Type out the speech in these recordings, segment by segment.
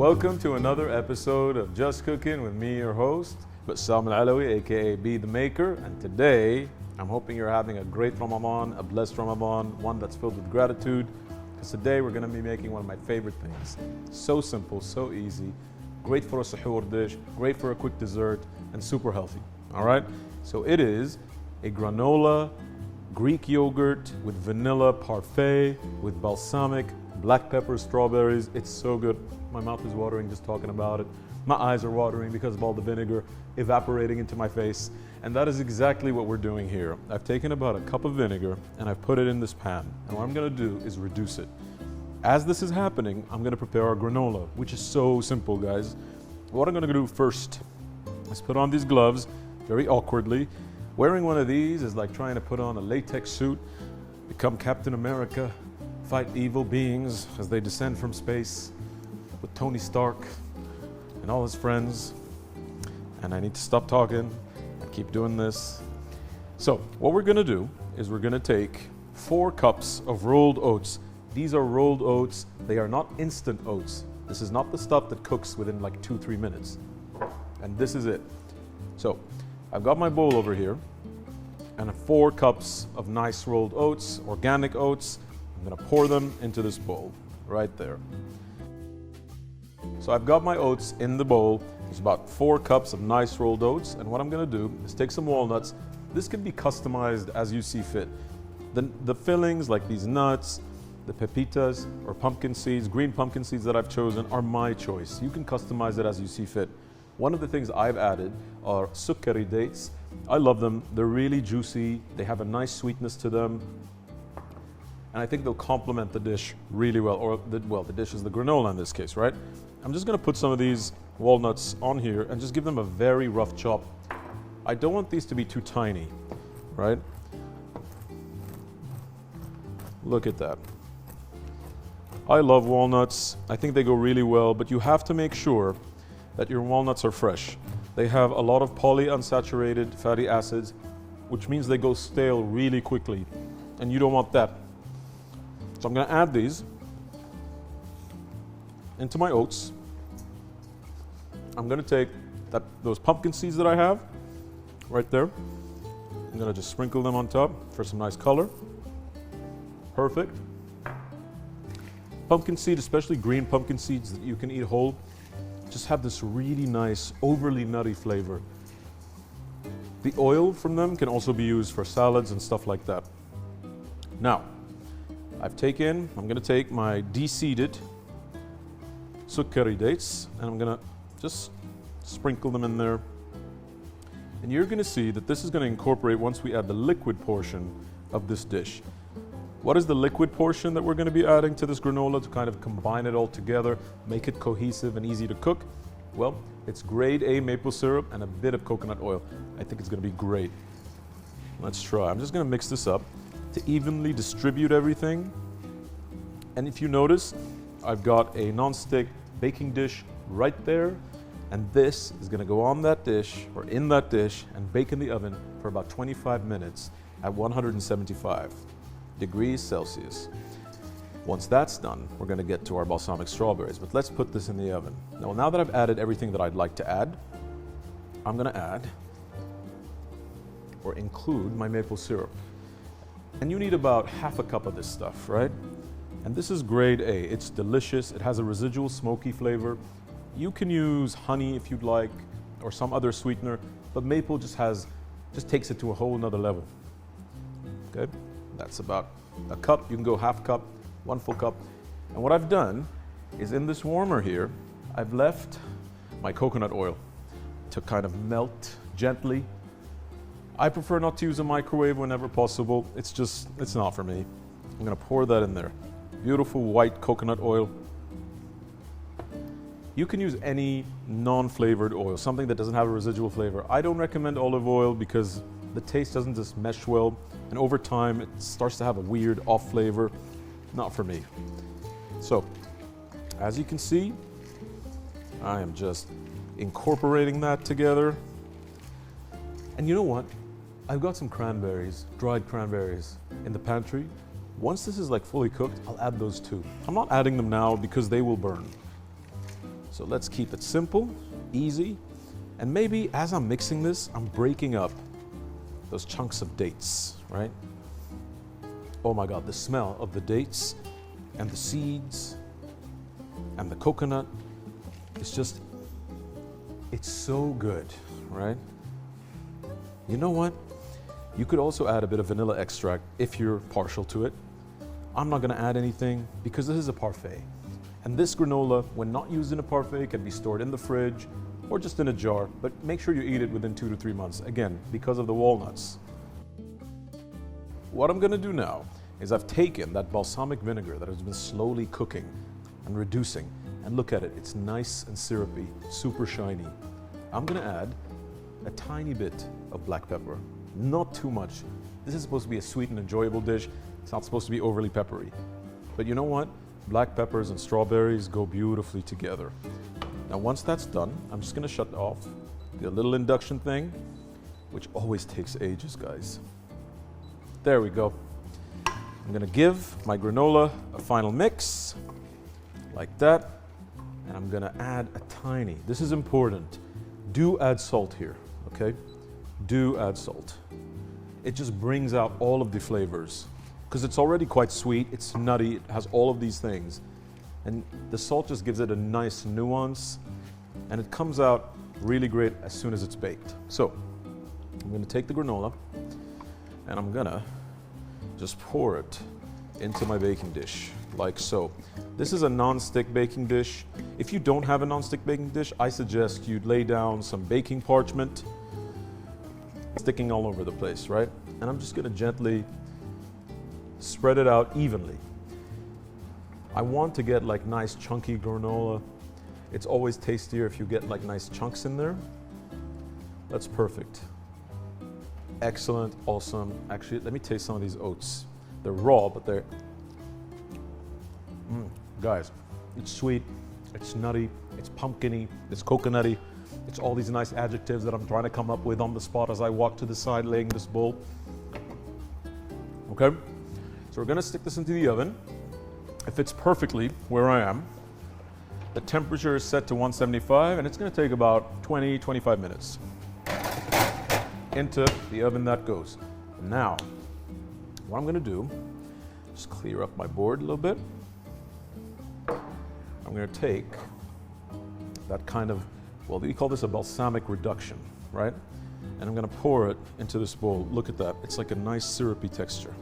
Welcome to another episode of Just Cooking with me, your host, Bassam Al-Alawi, aka Be The Maker. And today, I'm hoping you're having a great Ramadan, a blessed Ramadan, one that's filled with gratitude. Because today we're gonna be making one of my favorite things. So simple, so easy, great for a suhoor dish, great for a quick dessert, and super healthy, all right? So it is a granola Greek yogurt with vanilla parfait, with balsamic, black pepper, strawberries. It's so good. My mouth is watering just talking about it. My eyes are watering because of all the vinegar evaporating into my face. And that is exactly what we're doing here. I've taken about a cup of vinegar and I've put it in this pan. And what I'm gonna do is reduce it. As this is happening, I'm gonna prepare our granola, which is so simple, guys. What I'm gonna do first is put on these gloves very awkwardly. Wearing one of these is like trying to put on a latex suit, become Captain America, fight evil beings as they descend from space with Tony Stark and all his friends. And I need to stop talking and keep doing this. So what we're gonna do is we're gonna take 4 cups of rolled oats. These are rolled oats. They are not instant oats. This is not the stuff that cooks within like 2-3 minutes. And this is it. So I've got my bowl over here and 4 cups of nice rolled oats, organic oats. I'm gonna pour them into this bowl right there. So I've got my oats in the bowl. There's about 4 cups of nice rolled oats. And what I'm gonna do is take some walnuts. This can be customized as you see fit. The fillings like these nuts, the pepitas or pumpkin seeds, green pumpkin seeds that I've chosen are my choice. You can customize it as you see fit. One of the things I've added are sukkari dates. I love them. They're really juicy. They have a nice sweetness to them. And I think they'll complement the dish really well. Or, the dish is the granola in this case, right? I'm just gonna put some of these walnuts on here and just give them a very rough chop. I don't want these to be too tiny, right? Look at that. I love walnuts. I think they go really well, but you have to make sure that your walnuts are fresh. They have a lot of polyunsaturated fatty acids, which means they go stale really quickly, and you don't want that. So I'm gonna add these into my oats. I'm gonna take those pumpkin seeds that I have right there. I'm gonna just sprinkle them on top for some nice color. Perfect. Pumpkin seed, especially green pumpkin seeds that you can eat whole, just have this really nice, overly nutty flavor. The oil from them can also be used for salads and stuff like that. Now, I'm gonna take my de-seeded sukkari dates and I'm gonna just sprinkle them in there. And you're gonna see that this is gonna incorporate once we add the liquid portion of this dish. What is the liquid portion that we're gonna be adding to this granola to kind of combine it all together, make it cohesive and easy to cook? Well, it's grade A maple syrup and a bit of coconut oil. I think it's gonna be great. Let's try. I'm just gonna mix this up to evenly distribute everything. And if you notice, I've got a non-stick baking dish right there. And this is gonna go on that dish or in that dish and bake in the oven for about 25 minutes at 175 degrees Celsius. Once that's done, we're gonna get to our balsamic strawberries, but let's put this in the oven. Now that I've added everything that I'd like to add, I'm gonna add or include my maple syrup. And you need about half a cup of this stuff, right? And this is grade A. It's delicious. It has a residual smoky flavor. You can use honey if you'd like, or some other sweetener, but maple just takes it to a whole nother level. Okay? That's about a cup. You can go half cup, 1 full cup. And what I've done is in this warmer here, I've left my coconut oil to kind of melt gently. I prefer not to use a microwave whenever possible. It's not for me. I'm gonna pour that in there. Beautiful white coconut oil. You can use any non-flavored oil, something that doesn't have a residual flavor. I don't recommend olive oil because the taste doesn't just mesh well, and over time it starts to have a weird off flavor. Not for me. So, as you can see, I am just incorporating that together. And you know what? I've got some cranberries, dried cranberries in the pantry. Once this is like fully cooked, I'll add those too. I'm not adding them now because they will burn. So let's keep it simple, easy, and maybe as I'm mixing this, I'm breaking up those chunks of dates, right? Oh my God, the smell of the dates and the seeds and the coconut, it's so good, right? You know what? You could also add a bit of vanilla extract if you're partial to it. I'm not gonna add anything because this is a parfait. And this granola, when not used in a parfait, can be stored in the fridge or just in a jar, but make sure you eat it within 2 to 3 months, again, because of the walnuts. What I'm gonna do now is I've taken that balsamic vinegar that has been slowly cooking and reducing, and look at it, it's nice and syrupy, super shiny. I'm gonna add a tiny bit of black pepper, not too much. This is supposed to be a sweet and enjoyable dish. It's not supposed to be overly peppery. But you know what? Black peppers and strawberries go beautifully together. Now once that's done, I'm just gonna shut off the little induction thing, which always takes ages, guys. There we go. I'm gonna give my granola a final mix, like that, and I'm gonna add a tiny, this is important, do add salt here, okay? Do add salt. It just brings out all of the flavors, because it's already quite sweet, it's nutty, it has all of these things. And the salt just gives it a nice nuance, and it comes out really great as soon as it's baked. So, I'm gonna take the granola, and I'm gonna just pour it into my baking dish, like so. This is a non-stick baking dish. If you don't have a non-stick baking dish, I suggest you lay down some baking parchment, sticking all over the place, right? And I'm just gonna gently spread it out evenly. I want to get like nice chunky granola. It's always tastier if you get like nice chunks in there. That's perfect. Excellent, awesome. Actually, let me taste some of these oats. They're raw, but they're, guys, it's sweet, it's nutty, it's pumpkiny, it's coconutty. It's all these nice adjectives that I'm trying to come up with on the spot as I walk to the side laying this bowl. Okay, so we're gonna stick this into the oven. It fits perfectly where I am. The temperature is set to 175 and it's gonna take about 20-25 minutes. Into the oven that goes. Now, what I'm gonna do, just clear up my board a little bit. I'm gonna take that kind of, well, we call this a balsamic reduction, right? And I'm gonna pour it into this bowl. Look at that, it's like a nice syrupy texture.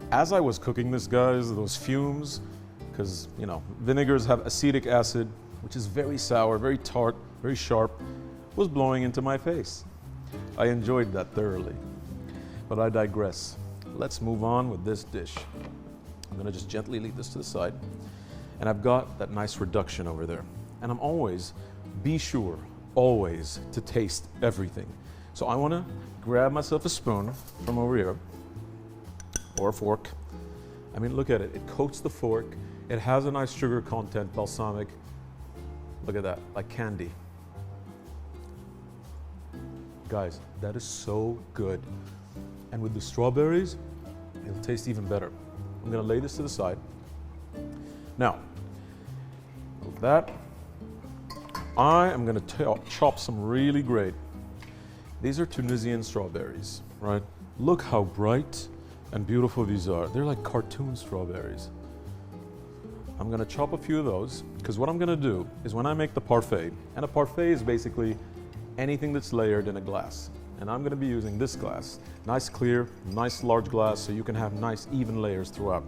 As I was cooking this, guys, those fumes, because, you know, vinegars have acetic acid, which is very sour, very tart, very sharp, was blowing into my face. I enjoyed that thoroughly, but I digress. Let's move on with this dish. I'm gonna just gently leave this to the side, and I've got that nice reduction over there. And I'm always, be sure, always to taste everything. So I wanna grab myself a spoon from over here, or a fork. I mean, look at it, it coats the fork. It has a nice sugar content, balsamic. Look at that, like candy. Guys, that is so good. And with the strawberries, it'll taste even better. I'm gonna lay this to the side. Now, with that, I am gonna chop some really great. These are Tunisian strawberries, right? Look how bright and beautiful these are. They're like cartoon strawberries. I'm gonna chop a few of those, because what I'm gonna do is when I make the parfait, and a parfait is basically anything that's layered in a glass. And I'm gonna be using this glass. Nice clear, nice large glass, so you can have nice even layers throughout.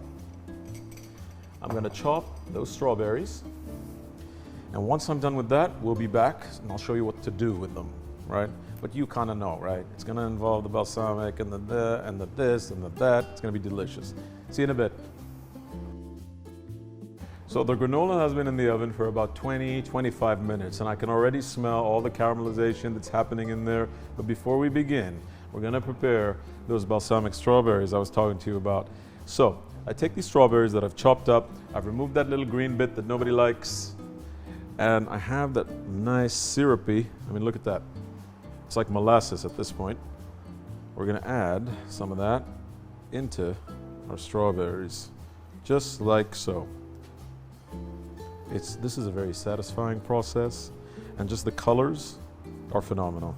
I'm gonna chop those strawberries. And once I'm done with that, we'll be back and I'll show you what to do with them, right? But you kinda know, right? It's gonna involve the balsamic and the and the this and the that. It's gonna be delicious. See you in a bit. So the granola has been in the oven for about 20-25 minutes and I can already smell all the caramelization that's happening in there. But before we begin, we're gonna prepare those balsamic strawberries I was talking to you about. So I take these strawberries that I've chopped up, I've removed that little green bit that nobody likes, and I have that nice syrupy, I mean, look at that. It's like molasses at this point. We're gonna add some of that into our strawberries, just like so. This is a very satisfying process, and just the colors are phenomenal.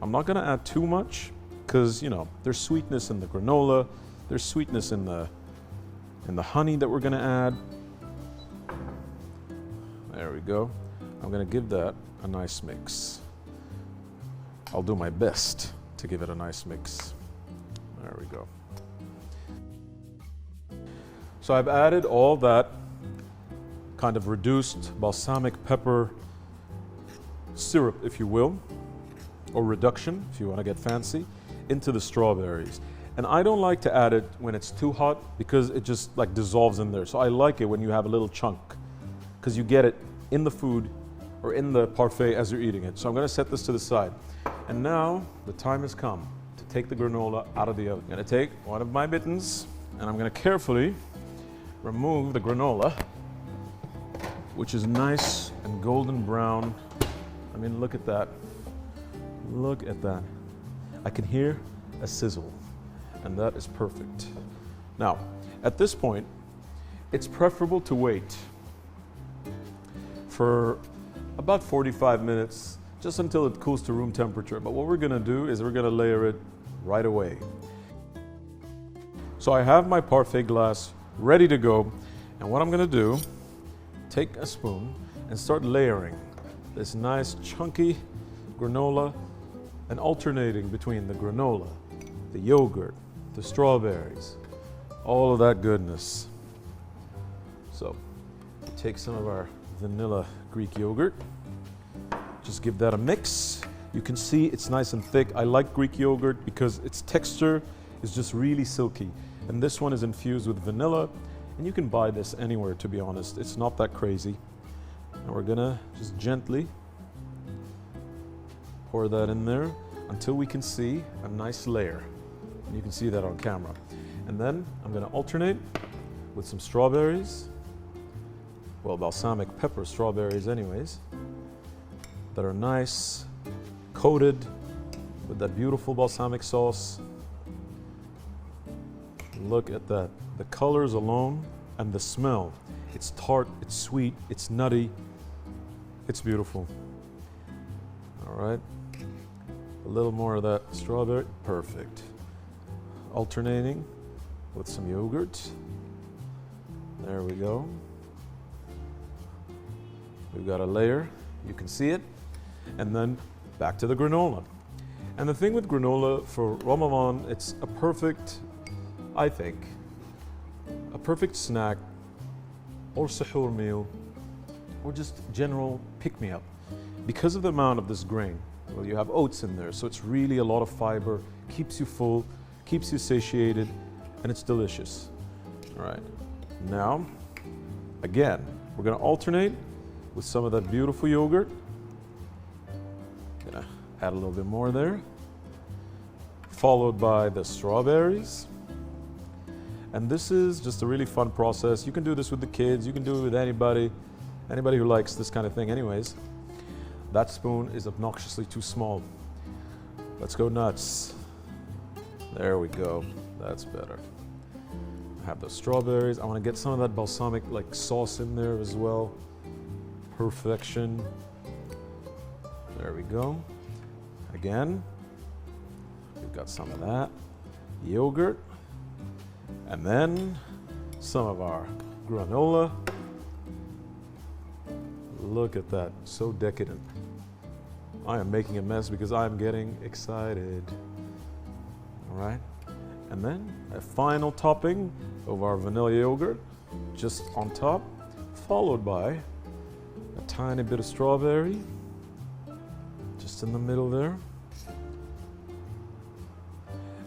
I'm not gonna add too much because, you know, there's sweetness in the granola, there's sweetness in the honey that we're gonna add. There we go. I'm gonna give that a nice mix. I'll do my best to give it a nice mix. There we go. So I've added all that kind of reduced balsamic pepper syrup, if you will, or reduction, if you want to get fancy, into the strawberries. And I don't like to add it when it's too hot because it just like dissolves in there. So I like it when you have a little chunk because you get it in the food or in the parfait as you're eating it. So I'm going to set this to the side. And now the time has come to take the granola out of the oven. I'm going to take one of my mittens and I'm going to carefully remove the granola, which is nice and golden brown. I mean, look at that. Look at that. I can hear a sizzle, and that is perfect. Now, at this point, it's preferable to wait for about 45 minutes, just until it cools to room temperature. But what we're gonna do is we're gonna layer it right away. So I have my parfait glass ready to go, and what I'm gonna do, take a spoon and start layering this nice chunky granola and alternating between the granola, the yogurt, the strawberries, all of that goodness. So take some of our vanilla Greek yogurt, just give that a mix. You can see it's nice and thick. I like Greek yogurt because its texture is just really silky. And this one is infused with vanilla, and you can buy this anywhere, to be honest. It's not that crazy. And we're gonna just gently pour that in there until we can see a nice layer. And you can see that on camera. And then I'm gonna alternate with some strawberries, well, balsamic pepper strawberries anyways, that are nice, coated with that beautiful balsamic sauce. Look at that. The colors alone and the smell. It's tart, it's sweet, it's nutty, it's beautiful. All right. A little more of that strawberry, perfect. Alternating with some yogurt. There we go. We've got a layer, you can see it. And then back to the granola. And the thing with granola for Ramadan, it's a perfect, I think, a perfect snack or suhoor meal or just general pick-me-up. Because of the amount of this grain, well, you have oats in there, so it's really a lot of fiber, keeps you full, keeps you satiated, and it's delicious. All right, now, again, we're gonna alternate with some of that beautiful yogurt. Gonna add a little bit more there, followed by the strawberries. And this is just a really fun process. You can do this with the kids, you can do it with anybody who likes this kind of thing anyways. That spoon is obnoxiously too small. Let's go nuts. There we go, that's better. I have the strawberries. I want to get some of that balsamic like sauce in there as well. Perfection. There we go. Again, we've got some of that yogurt, and then some of our granola. Look at that, so decadent. I am making a mess because I'm getting excited. All right, and then a final topping of our vanilla yogurt just on top, followed by a tiny bit of strawberry just in the middle there.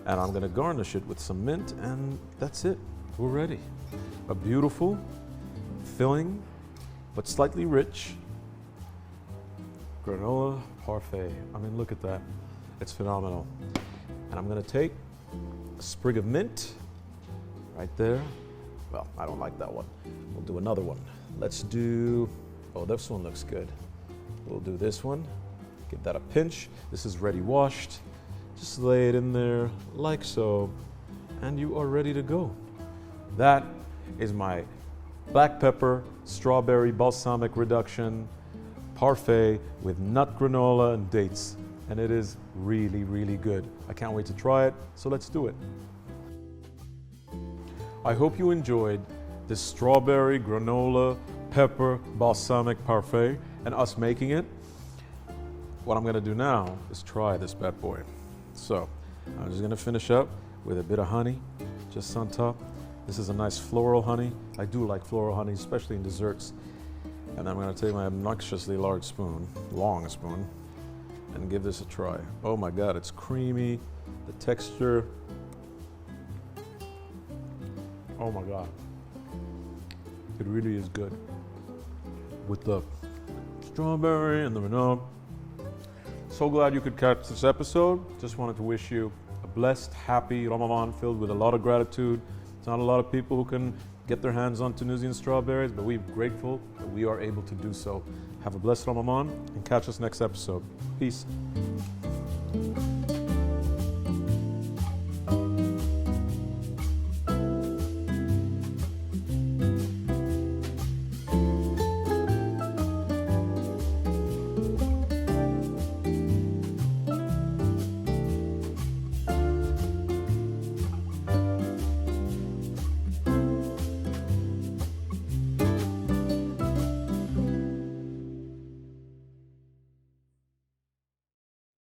And I'm gonna garnish it with some mint, and that's it, we're ready. A beautiful, filling, but slightly rich granola parfait. I mean, look at that, it's phenomenal. And I'm gonna take a sprig of mint right there. Well, I don't like that one. We'll do another one. Let's do, oh, this one looks good. We'll do this one. Give that a pinch. This is ready washed. Just lay it in there like so, and you are ready to go. That is my black pepper, strawberry balsamic reduction parfait with nut granola and dates. And it is really, really good. I can't wait to try it, so let's do it. I hope you enjoyed this strawberry granola pepper balsamic parfait and us making it. What I'm gonna do now is try this bad boy. So I'm just gonna finish up with a bit of honey just on top. This is a nice floral honey. I do like floral honey, especially in desserts. And I'm gonna take my obnoxiously large spoon, long spoon, and give this a try. Oh my God, it's creamy, the texture. Oh my God. It really is good. With the strawberry and the vanilla. So glad you could catch this episode. Just wanted to wish you a blessed, happy Ramadan filled with a lot of gratitude. It's not a lot of people who can get their hands on Tunisian strawberries, but we're grateful that we are able to do so. Have a blessed Ramadan and catch us next episode. Peace.